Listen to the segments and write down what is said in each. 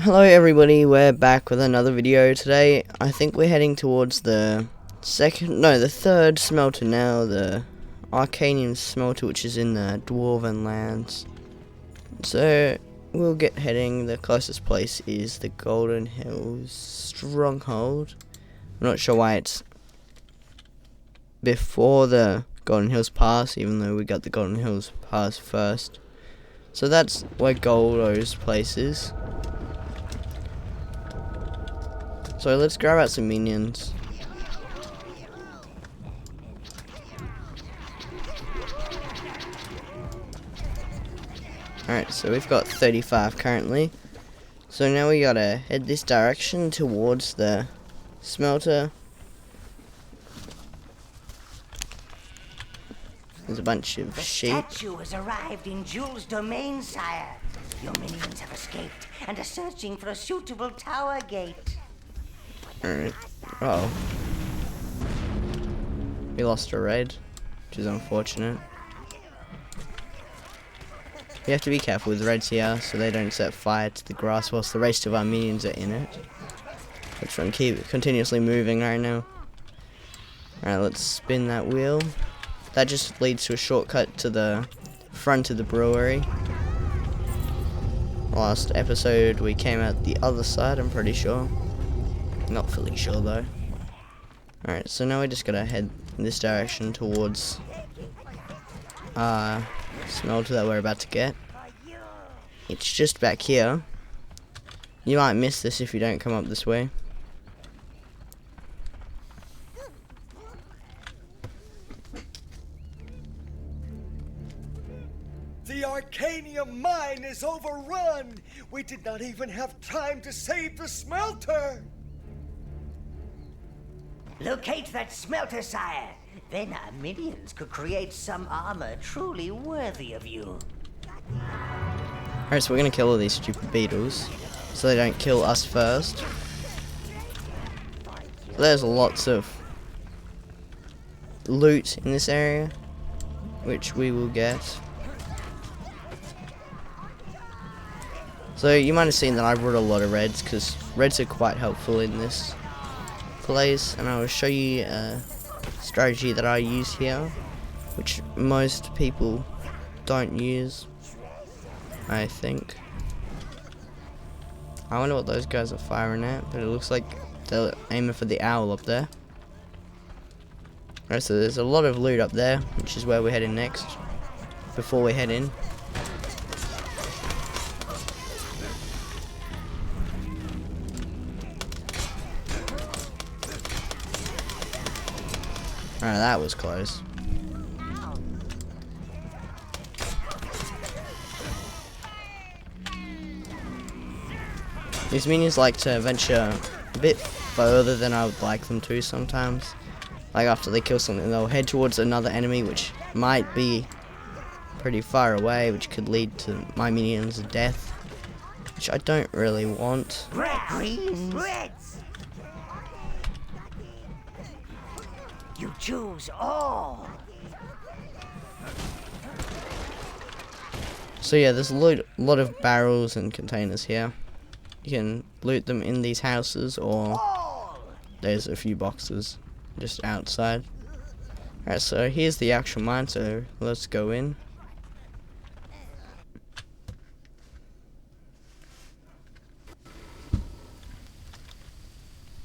Hello everybody, we're back with another video today. I think we're heading towards the third smelter now, the Arcanium smelter, which is in the Dwarven lands. So we'll get heading. The closest place is the Golden Hills Stronghold. I'm not sure why it's before the Golden Hills Pass, even though we got the Golden Hills Pass first. So that's where Goldo's place is. So let's grab out some minions. Alright, so we've got 35 currently. So now we gotta head this direction towards the smelter. There's a bunch of sheep. The statue has arrived in Jules' domain, sire. Your minions have escaped and are searching for a suitable tower gate. Alright. Uh oh. We lost a raid, which is unfortunate. We have to be careful with raids here so they don't set fire to the grass whilst the rest of our minions are in it. Let's try and keep it continuously moving right now. Alright, let's spin that wheel. That just leads to a shortcut to the front of the brewery. Last episode we came out the other side, I'm pretty sure. Not fully sure though. Alright, so now we just gotta head in this direction towards smelter that we're about to get. It's just back here. You might miss this if you don't come up this way. The Arcanium mine is overrun! We did not even have time to save the smelter! Locate that smelter, sire. Then our minions could create some armor truly worthy of you. Alright, so we're gonna kill all these stupid beetles so they don't kill us first. There's lots of loot in this area, which we will get. So you might have seen that I brought a lot of reds, because reds are quite helpful in this place, and I will show you a strategy that I use here, which most people don't use, I think. I wonder what those guys are firing at, but it looks like they're aiming for the owl up there. Alright, so there's a lot of loot up there, which is where we're heading next, before we head in. Alright, that was close. These minions like to venture a bit further than I would like them to sometimes. Like after they kill something, they'll head towards another enemy which might be pretty far away, which could lead to my minions' death, which I don't really want. Greens. Reds. You choose all. So yeah, there's a lot of barrels and containers here. You can loot them in these houses, or there's a few boxes just outside. Alright, so here's the actual mine, so let's go in.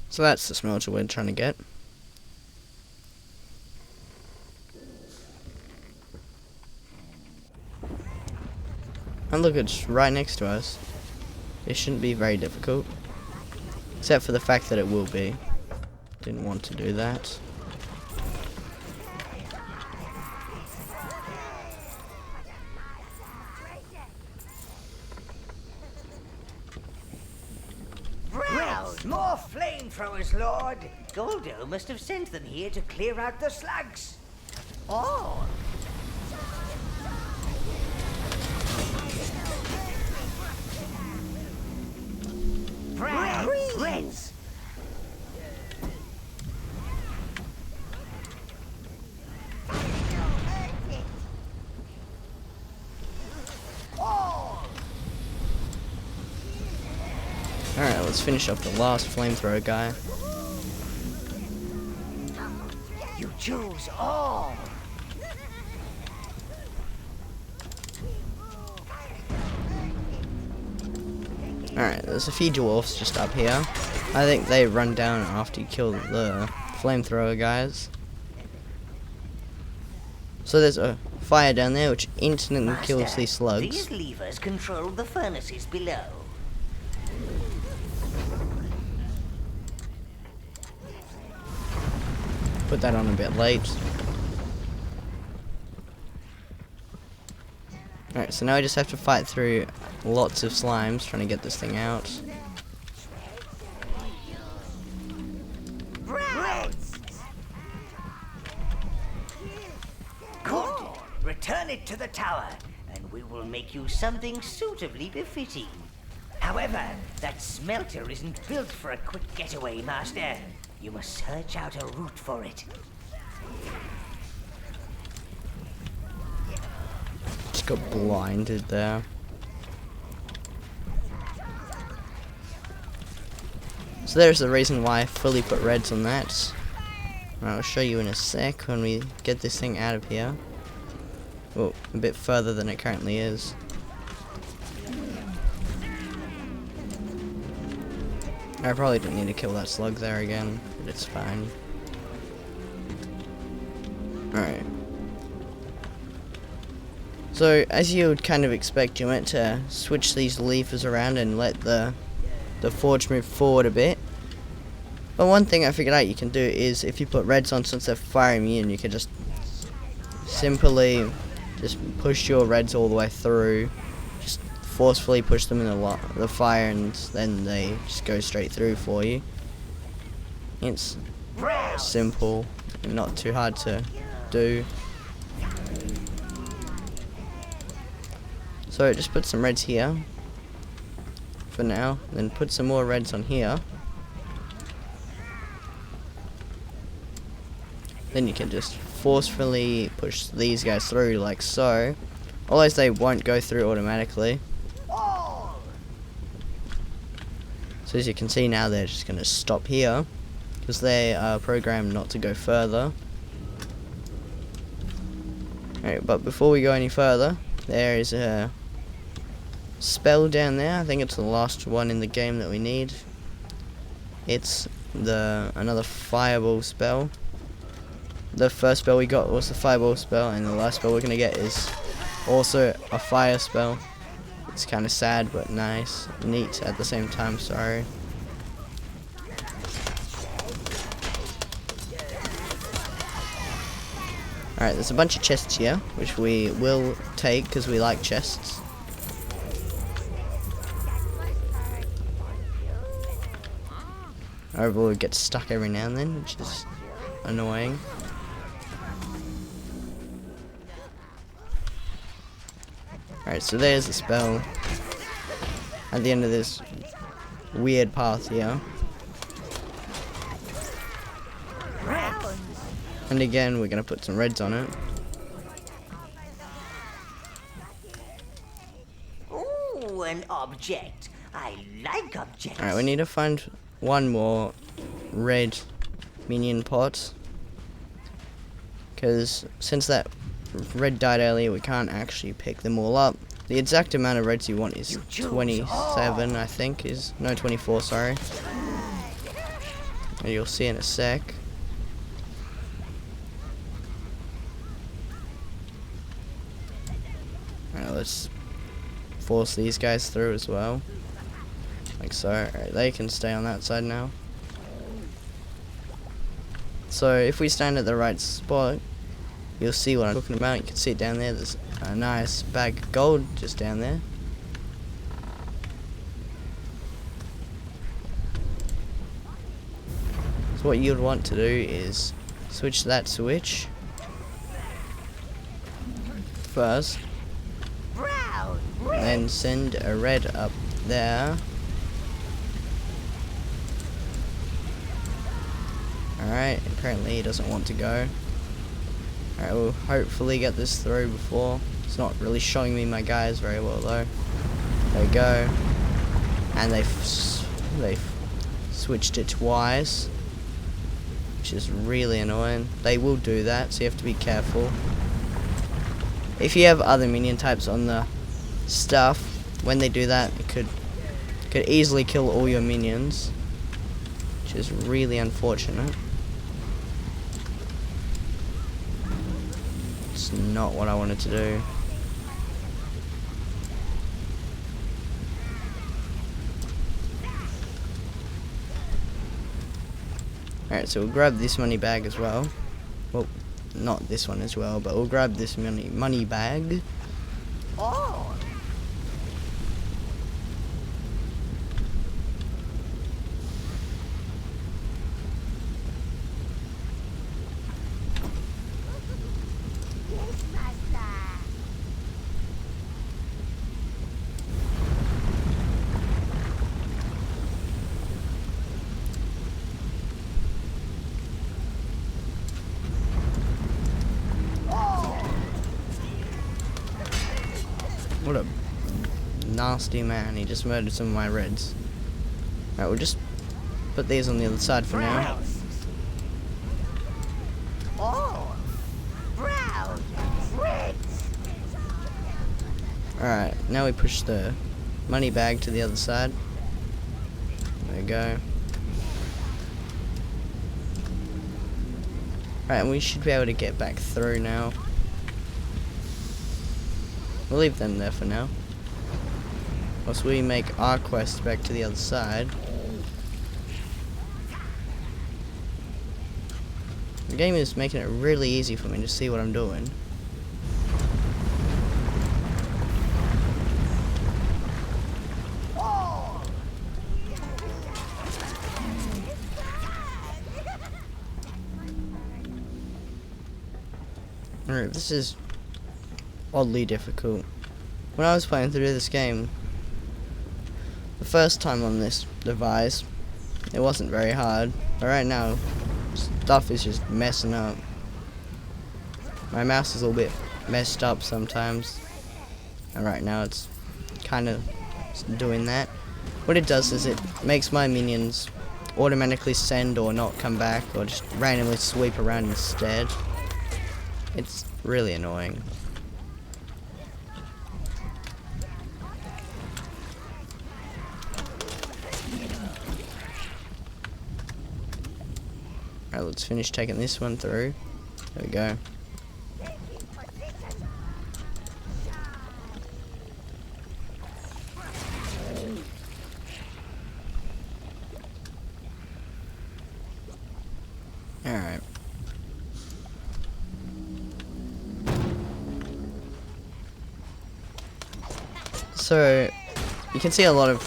So that's the smelter we're trying to get. And look, it's right next to us. It shouldn't be very difficult. Except for the fact that it will be. Didn't want to do that. Reds. More flamethrowers, Lord. Goldo must have sent them here to clear out the slugs. Oh. Reds. Alright, let's finish off the last flamethrower guy. You choose all. Alright, there's a few dwarfs just up here. I think they run down after you kill the flamethrower guys. So there's a fire down there which instantly kills Master, these slugs. These levers control the furnaces below. Put that on a bit late. Alright, so now I just have to fight through lots of slimes trying to get this thing out. Good. Return it to the tower, and we will make you something suitably befitting. However, that smelter isn't built for a quick getaway, Master. You must search out a route for it. Just got blinded there. So there's the reason why I fully put reds on that. And I'll show you in a sec when we get this thing out of here. Well, a bit further than it currently is. I probably don't need to kill that slug there again, but it's fine. Alright. So, as you would kind of expect, you're meant to switch these levers around and let the forge move forward a bit. But one thing I figured out you can do is, if you put reds on, since they're fire immune, you can just simply just push your reds all the way through. Just forcefully push them in the fire, and then they just go straight through for you. It's simple and not too hard to do. So just put some reds here for now, then put some more reds on here. Then you can just forcefully push these guys through like so. Otherwise they won't go through automatically. So as you can see now, they're just going to stop here because they are programmed not to go further. Alright, but before we go any further, there is a spell down there. I think it's the last one in the game that we need. It's another fireball spell. The first spell we got was the fireball spell, and the last spell we're gonna get is also a fire spell. It's kind of sad but nice, neat at the same time. Sorry. Alright, there's a bunch of chests here, which we will take because we like chests. However, we'll get stuck every now and then, which is annoying. Alright, so there's the spell at the end of this weird path here. And again, we're going to put some reds on it. Ooh, an object. I like objects. Alright, we need to find one more red minion pot. Because since that red died earlier, we can't actually pick them all up. The exact amount of reds you want is 27, I think. No, 24, sorry. And you'll see in a sec. Alright, let's force these guys through as well. Like so. Alright, they can stay on that side now. So if we stand at the right spot, you'll see what I'm talking about. You can see it down there. There's a nice bag of gold just down there. So what you'd want to do is switch that switch first, and then send a red up there. Alright, apparently he doesn't want to go. Alright, we'll hopefully get this through before. It's not really showing me my guys very well though. There we go. And they They've switched it twice, which is really annoying. They will do that, so you have to be careful. If you have other minion types on the stuff, when they do that, it could easily kill all your minions, which is really unfortunate. It's not what I wanted to do. Alright, so we'll grab this money bag as well. Well, not this one as well, but we'll grab this money bag. Oh! What a nasty man. He just murdered some of my reds. Alright, we'll just put these on the other side for now. Oh! Brown! Red! Alright, now we push the money bag to the other side. There we go. Alright, and we should be able to get back through now. We'll leave them there for now. Once we make our quest back to the other side. The game is making it really easy for me to see what I'm doing. Alright, this is oddly difficult. When I was playing through this game, the first time on this device, it wasn't very hard. But right now, stuff is just messing up. My mouse is a little bit messed up sometimes. And right now it's kind of doing that. What it does is it makes my minions automatically send or not come back, or just randomly sweep around instead. It's really annoying. Alright, let's finish taking this one through. There we go. Alright. So, you can see a lot of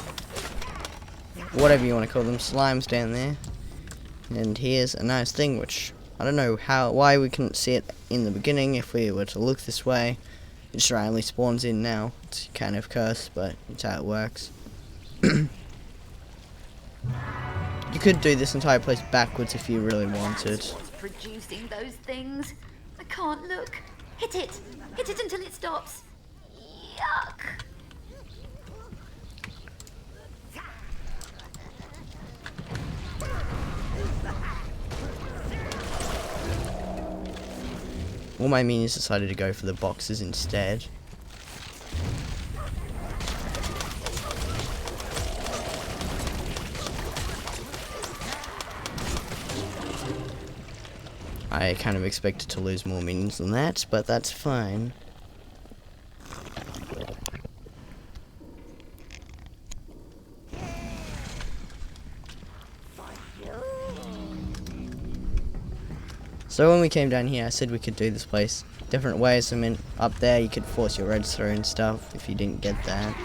whatever you want to call them, slimes down there. And here's a nice thing, which I don't know why we couldn't see it in the beginning. If we were to look this way, it just randomly spawns in now. It's kind of cursed, but it's how it works. You could do this entire place backwards if you really wanted. What's producing those things? I can't look. Hit it! Hit it until it stops. Yuck! All my minions decided to go for the boxes instead. I kind of expected to lose more minions than that, but that's fine. So when we came down here, I said we could do this place different ways. I mean, up there you could force your reds through and stuff if you didn't get that.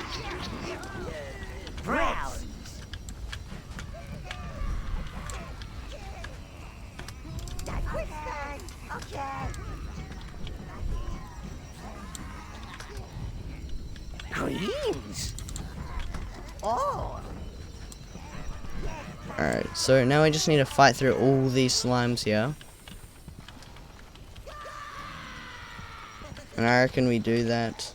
Brown! Greens! Oh! Alright, so now I just need to fight through all these slimes here. And I reckon we do that.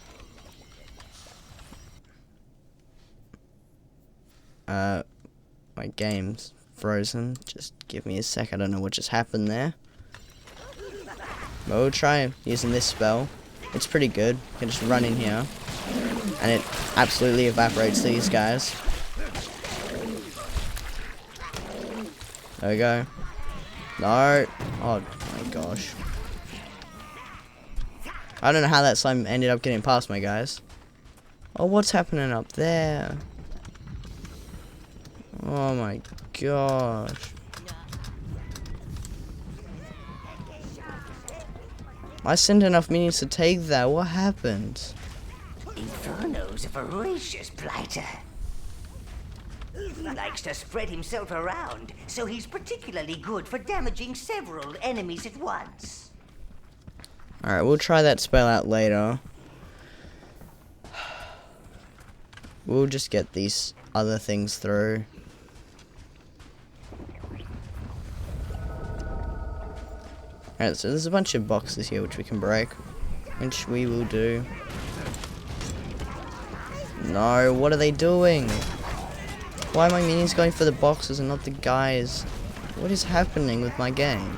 my game's frozen. Just give me a sec, I don't know what just happened there. But we'll try using this spell. It's pretty good. You can just run in here, and it absolutely evaporates these guys. There we go. No. Oh my gosh. I don't know how that slime ended up getting past my guys. Oh, what's happening up there? Oh my gosh. I sent enough minions to take that. What happened? Inferno's a voracious blighter. He likes to spread himself around, so he's particularly good for damaging several enemies at once. Alright, we'll try that spell out later. We'll just get these other things through. Alright, so there's a bunch of boxes here which we can break, which we will do. No, what are they doing? Why are my minions going for the boxes and not the guys? What is happening with my game?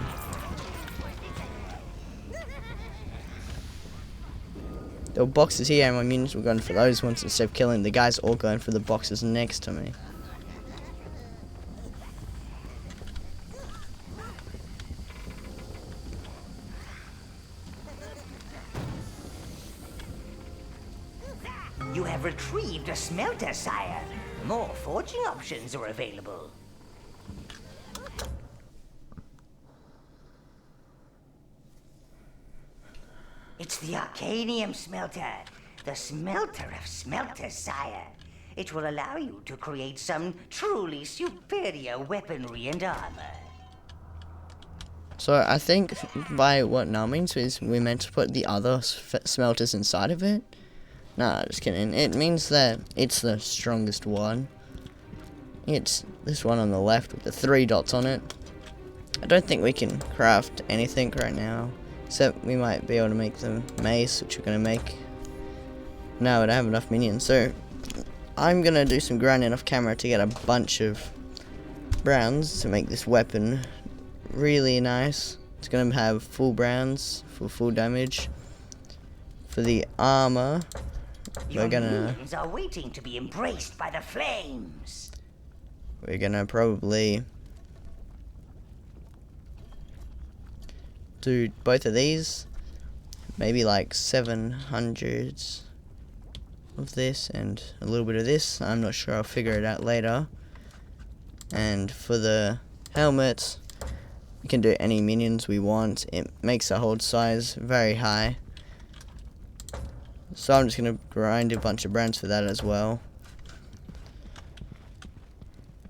There were boxes here and my minions were going for those ones instead of killing the guys all going for the boxes next to me. You have retrieved a smelter, sire. More forging options are available. It's the Arcanium Smelter, the smelter of smelters, sire. It will allow you to create some truly superior weaponry and armor. So I think by what now means is we're meant to put the other smelters inside of it. Nah, just kidding. It means that it's the strongest one. It's this one on the left with the 3 dots on it. I don't think we can craft anything right now. Except we might be able to make the mace, which we're going to make. No, I don't have enough minions. So I'm going to do some grinding off camera to get a bunch of browns to make this weapon really nice. It's going to have full browns for full damage. For the armor, Your minions are waiting to be embraced by the flames. We're gonna probably do both of these, maybe like 700 of this and a little bit of this. I'm not sure, I'll figure it out later. And for the helmet, we can do any minions we want. It makes the hold size very high. So I'm just going to grind a bunch of brands for that as well.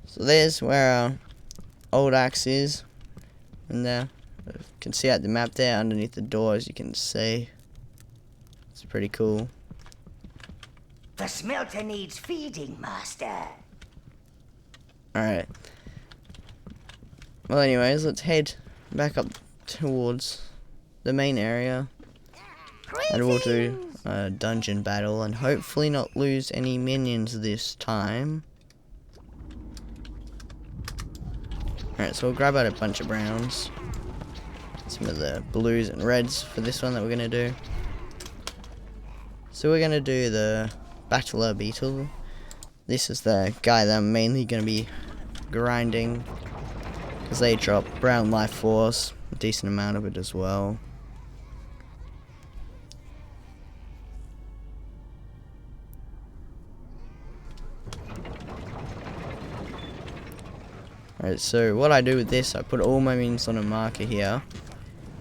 So there's where our old axe is. And there, you can see out the map there underneath the door, as you can see. It's pretty cool. The smelter needs feeding, master. Alright. Well anyways, let's head back up towards the main area. And we'll do a dungeon battle and hopefully not lose any minions this time. Alright, so we'll grab out a bunch of browns. Some of the blues and reds for this one that we're going to do. So we're going to do the Battler Beetle. This is the guy that I'm mainly going to be grinding, because they drop brown life force, a decent amount of it as well. Alright, so what I do with this, I put all my minions on a marker here.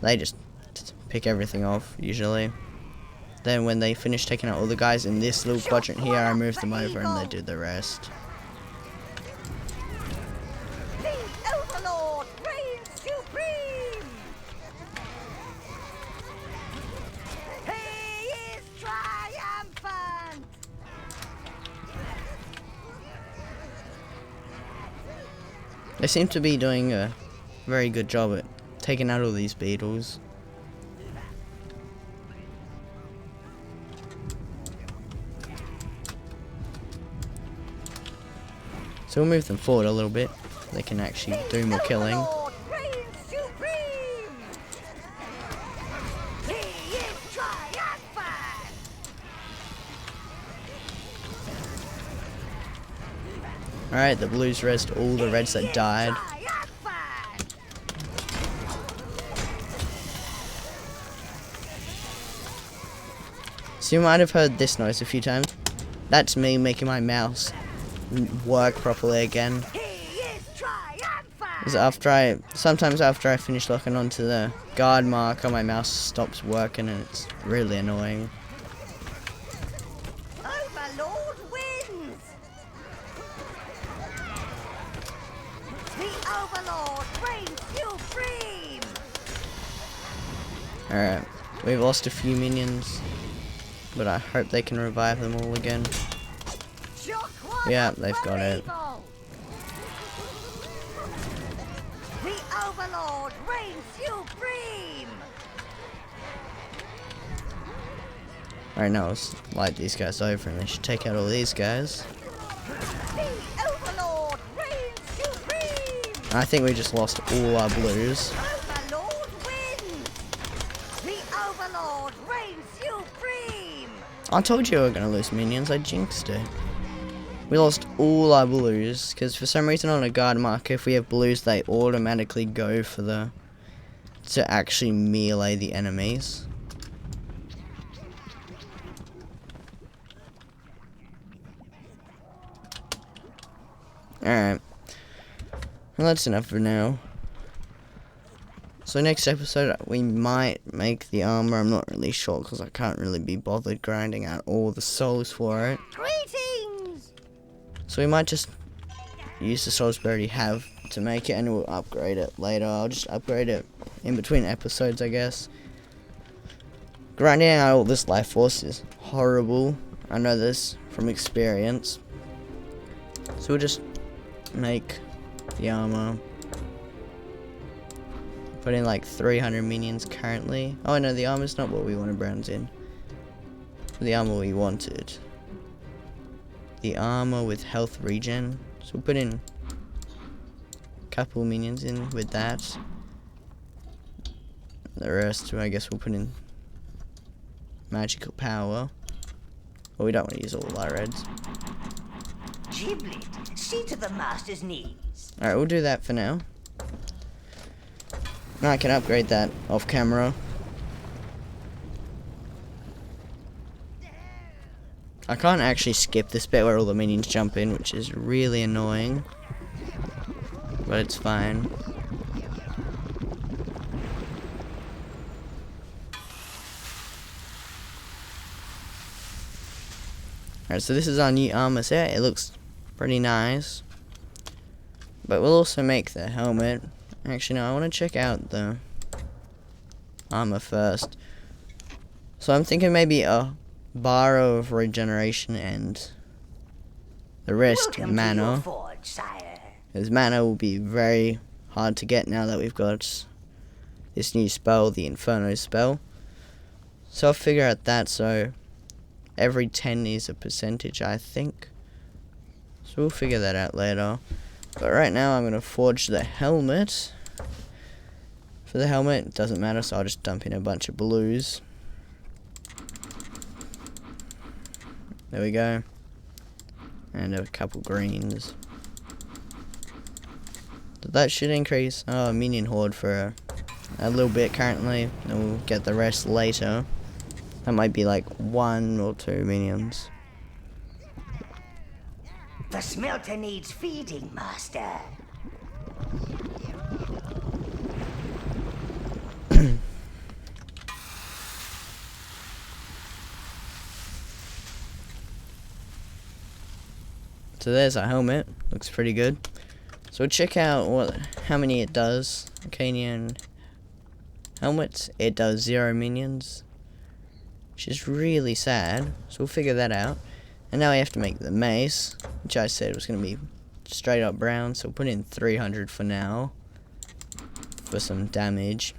They just pick everything off, usually. Then when they finish taking out all the guys in this little quadrant here, I move them over and they do the rest. The Overlord reigns supreme! He is triumphant! They seem to be doing a very good job at taking out all these beetles. So we'll move them forward a little bit. They can actually do more killing. Overlord reigns supreme! He is triumphant! Alright, the blues rest all the reds that died. Triumphant! So you might have heard this noise a few times. That's me making my mouse work properly again. He is triumphant! 'Cause sometimes after I finish locking onto the guard marker, my mouse stops working and it's really annoying. Overlord wins! The Overlord reigns supreme! Alright, we've lost a few minions, but I hope they can revive them all again. Shock one Yeah, up they've for got it. evil. The Overlord reigns supreme! Alright, now let's light these guys over and they should take out all these guys. The Overlord reigns supreme! I think we just lost all our blues. Overlord wins! The Overlord reigns supreme! I told you we were going to lose minions, I jinxed it. We lost all our blues, because for some reason on a guard marker, if we have blues, they automatically go for to actually melee the enemies. Alright. Well, that's enough for now. So next episode, we might make the armor. I'm not really sure, because I can't really be bothered grinding out all the souls for it. Greetings! So we might just use the souls we already have to make it, and we'll upgrade it later. I'll just upgrade it in between episodes, I guess. Grinding out all this life force is horrible. I know this from experience. So we'll just make the armor. Put in like 300 minions currently. Oh no, the armor's not what we wanted bronze in. The armor we wanted. The armor with health regen. So we'll put in a couple minions in with that. The rest, I guess we'll put in magical power. Well, we don't want to use all our reds. Giblet, see to the master's needs. Alright, we'll do that for now. Now I can upgrade that off camera. I can't actually skip this bit where all the minions jump in, which is really annoying. But it's fine. Alright, so this is our new armor set. It looks pretty nice. But we'll also make the helmet. Actually, no, I want to check out the armor first. So I'm thinking maybe a bar of regeneration and the rest Welcome to your mana. forge, sire. Because mana will be very hard to get now that we've got this new spell, the Inferno spell. So I'll figure out that, so every 10 is a percentage, I think. So we'll figure that out later. But right now I'm going to forge the helmet. For the helmet, it doesn't matter, so I'll just dump in a bunch of blues. There we go. And a couple greens. So that should increase our minion horde for a little bit currently. And we'll get the rest later. That might be like 1 or 2 minions. The smelter needs feeding, master. So there's our helmet. Looks pretty good. So we'll check out how many it does. Arcanian helmet. It does 0 minions, which is really sad. So we'll figure that out. And now we have to make the mace, which I said was going to be straight up brown. So we'll put in 300 for now for some damage.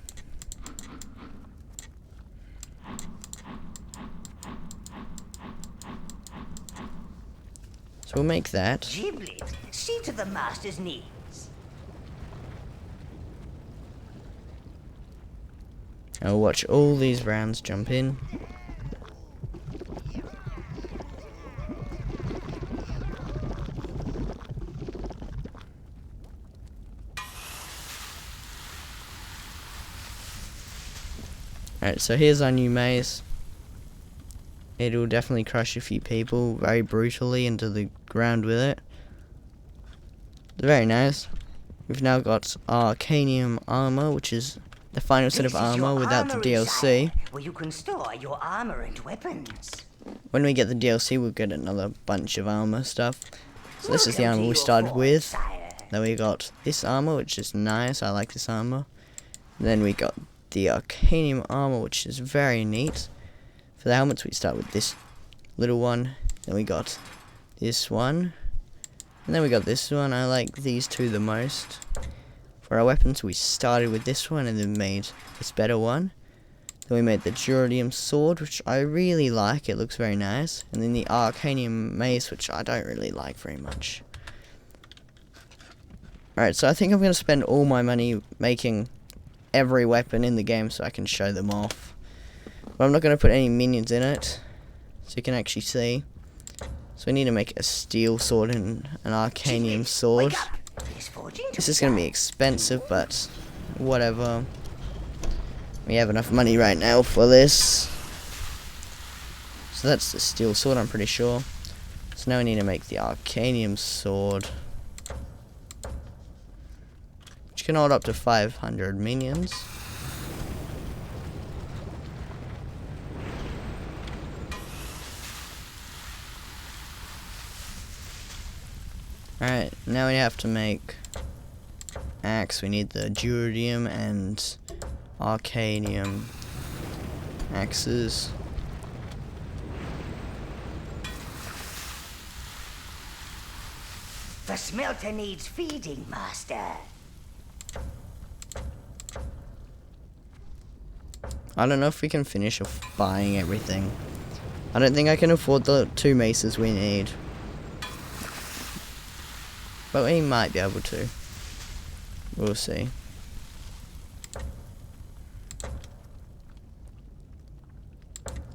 So we'll make that. Giblet, See to the master's needs. I'll watch all these rounds jump in. Alright, so here's our new maze. It'll definitely crush a few people very brutally into the ground with it. Very nice. We've now got Arcanium armor, which is the final set of This is your armor without the armory, DLC. sire, where you can store your armor and weapons. When we get the DLC, we'll get another bunch of armor stuff. So this is the Welcome armor to we your started fort, with. sire. Then we got this armor, which is nice. I like this armor. Then we got the Arcanium armor, which is very neat. For the helmets, we start with this little one. Then we got this one. And then we got this one. I like these two the most. For our weapons, we started with this one and then made this better one. Then we made the Duridium sword, which I really like. It looks very nice. And then the Arcanium mace, which I don't really like very much. Alright, so I think I'm going to spend all my money making every weapon in the game so I can show them off. But I'm not going to put any minions in it, so you can actually see. So we need to make a steel sword and an Arcanium sword. Wake up. There's forging to This be is going to be done. expensive, but whatever. We have enough money right now for this. So that's the steel sword, I'm pretty sure. So now we need to make the Arcanium sword, which can hold up to 500 minions. Alright, now we have to make axe. We need the Duridium and Arcanium axes. The smelter needs feeding, master. I don't know if we can finish off buying everything. I don't think I can afford the 2 maces we need. But we might be able to. We'll see.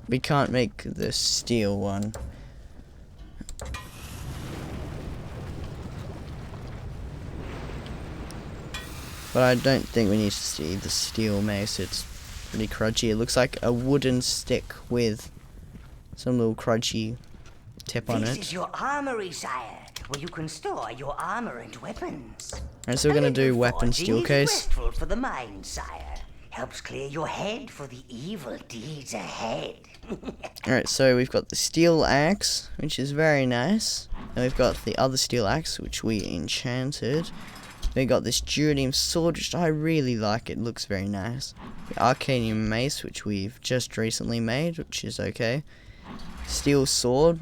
We can't make the steel one. But I don't think we need to see the steel mace. It's pretty crudgy. It looks like a wooden stick with some little crudgy tip on This it. is your armory, sire, where you can store your armor and weapons. Alright, so we're A gonna do little weapon forging steel is case. restful for the mind, sire. Helps clear your head for the evil deeds ahead. Alright, so we've got the steel axe, which is very nice. And we've got the other steel axe, which we enchanted. We got this Duridium sword, which I really like. It looks very nice. The Arcanium mace, which we've just recently made, which is okay. Steel sword.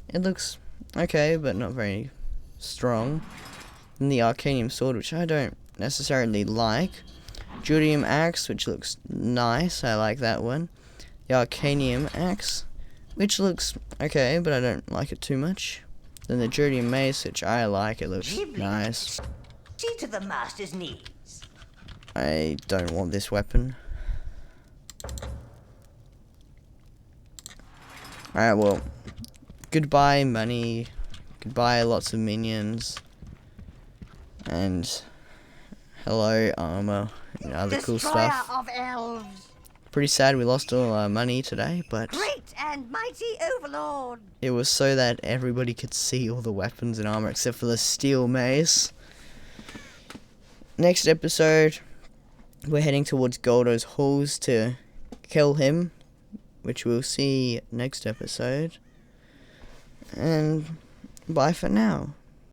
It looks okay, but not very strong. And the Arcanium sword, which I don't necessarily like. Duridium axe, which looks nice. I like that one. The Arcanium axe, which looks okay, but I don't like it too much. Then the Duridium mace, which I like. It looks Ghibli. nice. See to the master's needs. I don't want this weapon. Alright, well, goodbye money, goodbye lots of minions, and hello armor and other cool Destroyer stuff. of elves. Pretty sad we lost all our money today, but Great and mighty overlord. it was so that everybody could see all the weapons and armor except for the steel mace. Next episode, we're heading towards Goldo's halls to kill him, which we'll see next episode. And bye for now.